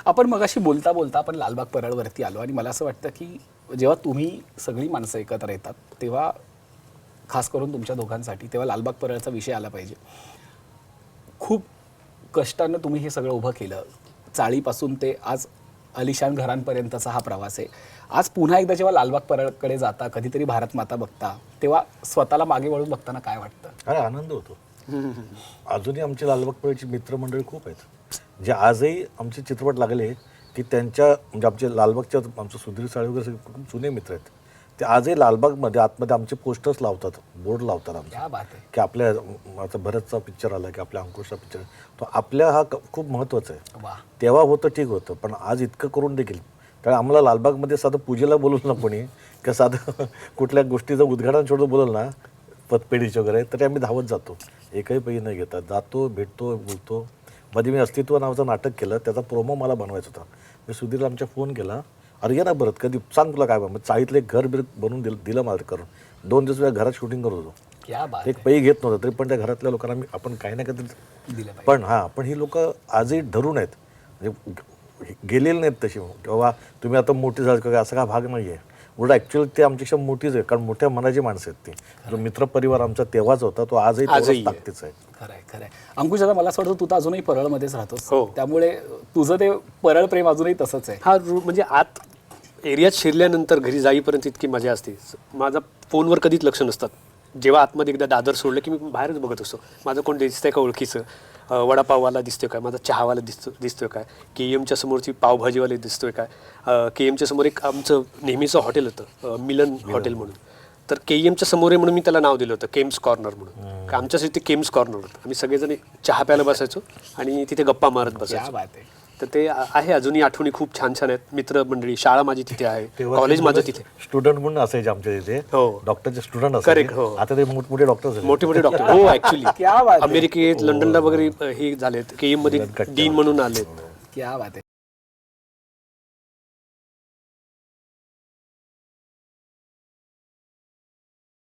आपण मगाशी बोलता बोलता आपण लालबाग परळवरती आलो आणि मला असं वाटतं की जेव्हा तुम्ही सगळी माणसं एकत्र येतात तेव्हा खास करून तुमच्या दोघांसाठी तेव्हा लालबाग परळचा विषय आला पाहिजे. खूप कष्टानं तुम्ही हे सगळं उभं केलं. चाळीपासून ते आज अलिशान घरांपर्यंतचा हा प्रवास आहे. आज पुन्हा एकदा जेव्हा लालबाग परळकडे जाता, कधीतरी भारत माता बघता, तेव्हा स्वतःला मागे वळून बघताना काय वाटतं? अरे आनंद होतो. अजूनही आमची लालबाग परळची मित्रमंडळी खूप आहेत, जे आजही आमचे चित्रपट लागले की त्यांच्या म्हणजे आमचे लालबागच्या आमचं सुधीर साळे वगैरे सगळे खूप जुने मित्र आहेत. ते आजही लालबागमध्ये आतमध्ये आमचे पोस्टर्स लावतात, बोर्ड लावतात आमचे क्या बात आहे. की आपल्या आता भरतचा पिक्चर आला की आपल्या अंकुशचा पिक्चर, तो आपल्या हा खूप महत्त्वाचा आहे. वा. तेव्हा होतं ठीक होतं, पण आज इतकं करून देखील त्यामुळे आम्हाला लालबागमध्ये साधं पूजेला बोलवलं ना कोणी किंवा साधं कुठल्या गोष्टीचं उद्घाटन छोटं बोलवलं ना पतपेढीचे वगैरे, तरी आम्ही धावत जातो, एकही पैसे न घेता जातो, भेटतो, बोलतो. मध्ये मी अस्तित्व नावाचं नाटक केलं, त्याचा प्रोमो मला बनवायचा होता. मी सुधीरला आमच्या फोन केला, अरे ये ना परत कधी सांग तुला काय मग चाळीतलं एक घर बिर बनवून दिलं मला करून. 2 दिवस वेळा घरात शूटिंग करत होतो. क्या बात एक पैसे घेत नव्हतं तरी पण त्या घरातल्या लोकांना आपण काही ना काहीतरी दिलं पाहिजे. पण ही लोक आजही धरून आहेत, म्हणजे गेलेली नाहीत तशी. किंवा तुम्ही आता मोठी झाली का असा काय भाग नाही आहे. उलट ॲक्च्युअली ते आमच्यापेक्षा मोठीच आहे, कारण मोठ्या मनाची माणसं आहेत ती. जो मित्रपरिवार आमचा तेव्हाच होता तो आजही ताकदीचा आहे. खरंय खरंय. अंकुश दादा, मला असं वाटतं तू तर अजूनही परळमध्येच राहतोस, हो. त्यामुळे तुझं ते परळ प्रेम अजूनही तसंच आहे. हा म्हणजे आत एरियात शिरल्यानंतर घरी जाईपर्यंत इतकी मजा असते. माझा फोनवर कधीच लक्ष नसतात. जेव्हा आतमध्ये एकदा दादर सोडलं की मी बाहेरच बघत असतो, माझं कोण दिसतंय का ओळखीचं, वडापाववाला दिसतोय काय, माझा चहावाला दिसतोय काय, KMच्या समोरची पावभाजीवाले दिसतोय काय. KMच्या समोर एक आमचं नेहमीचं हॉटेल होतं, मिलन हॉटेल म्हणून. तर KMच्या समोर आहे म्हणून मी त्याला नाव दिलं होतं केम्स कॉर्नर म्हणून. आमच्यासाठी ते केम्स कॉर्नर होतं. आम्ही सगळेजण चहा प्यायला बसायचो आणि तिथे गप्पा मारत क्या बसायचो. बात आहे. तर ते आहे, अजूनही आठवणी खूप छान छान आहेत. मित्रमंडळी, शाळा माझी तिथे आहे, कॉलेज माझं तिथे. स्टुडंट म्हणून असायचे आमच्या तिथे, हो. डॉक्टरचे स्टुडंट Correct, असायचे. हो. आता ते मोठमोठे डॉक्टर मोठे मोठे डॉक्टर हो ऍक्च्युली क्या बात आहे. अमेरिकेत लंडनला वगैरे हे झालेत, KM मध्ये डीन म्हणून आलेत. क्या बात आहे.